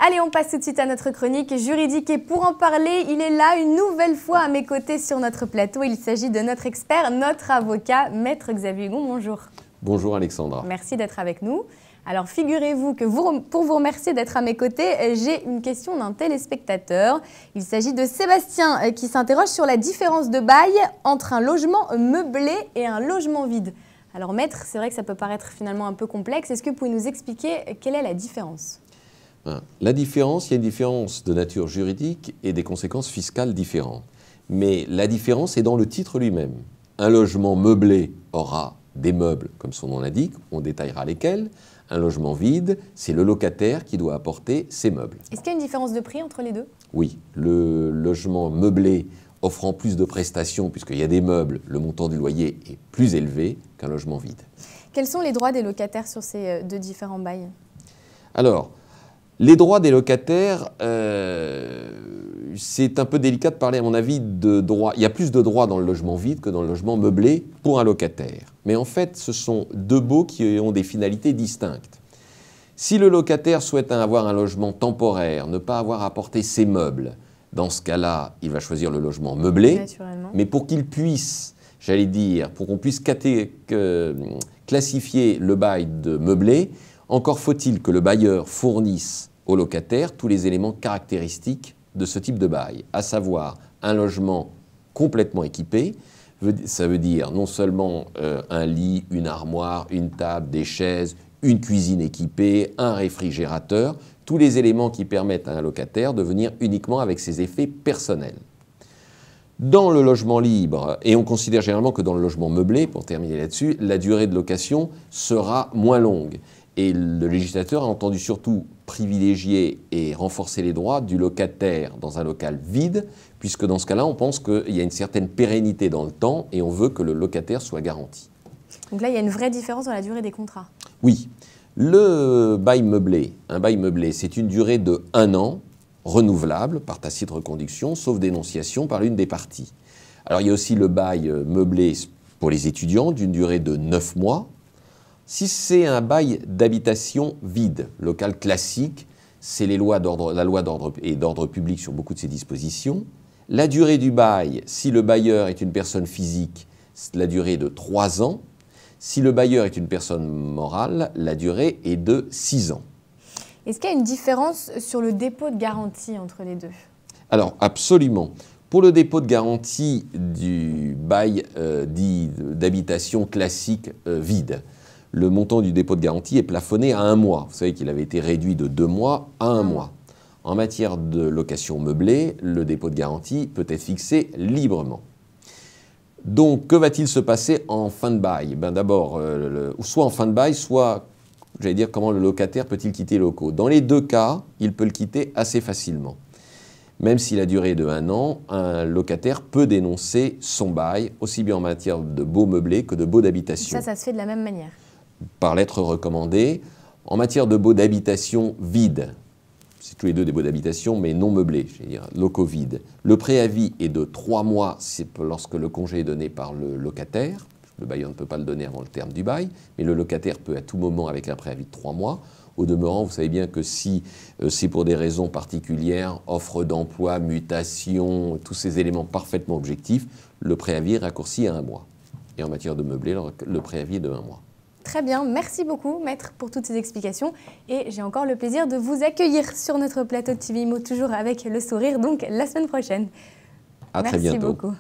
Allez, on passe tout de suite à notre chronique juridique et pour en parler, il est là une nouvelle fois à mes côtés sur notre plateau. Il s'agit de notre expert, notre avocat, Maître Xavier Hugon. Bonjour. Bonjour Alexandra. Merci d'être avec nous. Alors figurez-vous que pour vous remercier d'être à mes côtés, j'ai une question d'un téléspectateur. Il s'agit de Sébastien qui s'interroge sur la différence de bail entre un logement meublé et un logement vide. Alors Maître, c'est vrai que ça peut paraître finalement un peu complexe. Est-ce que vous pouvez nous expliquer quelle est la différence ? La différence, il y a une différence de nature juridique et des conséquences fiscales différentes. Mais la différence est dans le titre lui-même. Un logement meublé aura des meubles, comme son nom l'indique, on détaillera lesquels. Un logement vide, c'est le locataire qui doit apporter ses meubles. Est-ce qu'il y a une différence de prix entre les deux ? Oui, le logement meublé offrant plus de prestations, puisqu'il y a des meubles, le montant du loyer est plus élevé qu'un logement vide. Quels sont les droits des locataires sur ces deux différents bails ? Alors, les droits des locataires, c'est un peu délicat de parler, à mon avis, de droits. Il y a plus de droits dans le logement vide que dans le logement meublé pour un locataire. Mais en fait, ce sont deux baux qui ont des finalités distinctes. Si le locataire souhaite avoir un logement temporaire, ne pas avoir à apporter ses meubles, dans ce cas-là, il va choisir le logement meublé. Naturellement. Mais pour qu'il puisse, j'allais dire, pour qu'on puisse classifier le bail de meublé, encore faut-il que le bailleur fournisse au locataire tous les éléments caractéristiques de ce type de bail, à savoir un logement complètement équipé, ça veut dire non seulement un lit, une armoire, une table, des chaises, une cuisine équipée, un réfrigérateur, tous les éléments qui permettent à un locataire de venir uniquement avec ses effets personnels. Dans le logement libre, et on considère généralement que dans le logement meublé, pour terminer là-dessus, la durée de location sera moins longue. Et le législateur a entendu surtout privilégier et renforcer les droits du locataire dans un local vide, puisque dans ce cas-là, on pense qu'il y a une certaine pérennité dans le temps et on veut que le locataire soit garanti. Donc là, il y a une vraie différence dans la durée des contrats. Oui. Le bail meublé, un bail meublé, c'est une durée de 1 an, renouvelable par tacite reconduction, sauf dénonciation par l'une des parties. Alors il y a aussi le bail meublé pour les étudiants d'une durée de 9 mois. Si c'est un bail d'habitation vide, local classique, c'est la loi d'ordre et d'ordre public sur beaucoup de ces dispositions. La durée du bail, si le bailleur est une personne physique, la durée est de 3 ans. Si le bailleur est une personne morale, la durée est de 6 ans. Est-ce qu'il y a une différence sur le dépôt de garantie entre les deux ? Alors, absolument. Pour le dépôt de garantie du bail dit d'habitation classique vide, le montant du dépôt de garantie est plafonné à 1 mois. Vous savez qu'il avait été réduit de 2 mois à 1 mois. En matière de location meublée, le dépôt de garantie peut être fixé librement. Donc, que va-t-il se passer en fin de bail ? D'abord, soit en fin de bail, soit, j'allais dire, comment le locataire peut-il quitter les locaux ? Dans les deux cas, il peut le quitter assez facilement. Même si la durée est de 1 an, un locataire peut dénoncer son bail, aussi bien en matière de baux meublés que de baux d'habitation. Ça se fait de la même manière. Par lettre recommandée. En matière de baux d'habitation vides, c'est tous les deux des baux d'habitation, mais non meublés, je veux dire, locaux vides. Le préavis est de 3 mois lorsque le congé est donné par le locataire. Le bailleur ne peut pas le donner avant le terme du bail, mais le locataire peut à tout moment avec un préavis de 3 mois. Au demeurant, vous savez bien que si c'est pour des raisons particulières, offre d'emploi, mutation, tous ces éléments parfaitement objectifs, le préavis est raccourci à 1 mois. Et en matière de meublé, le préavis est de 1 mois. Très bien, merci beaucoup Maître pour toutes ces explications et j'ai encore le plaisir de vous accueillir sur notre plateau de TV Imo, toujours avec le sourire, donc la semaine prochaine. À très bientôt. Merci beaucoup.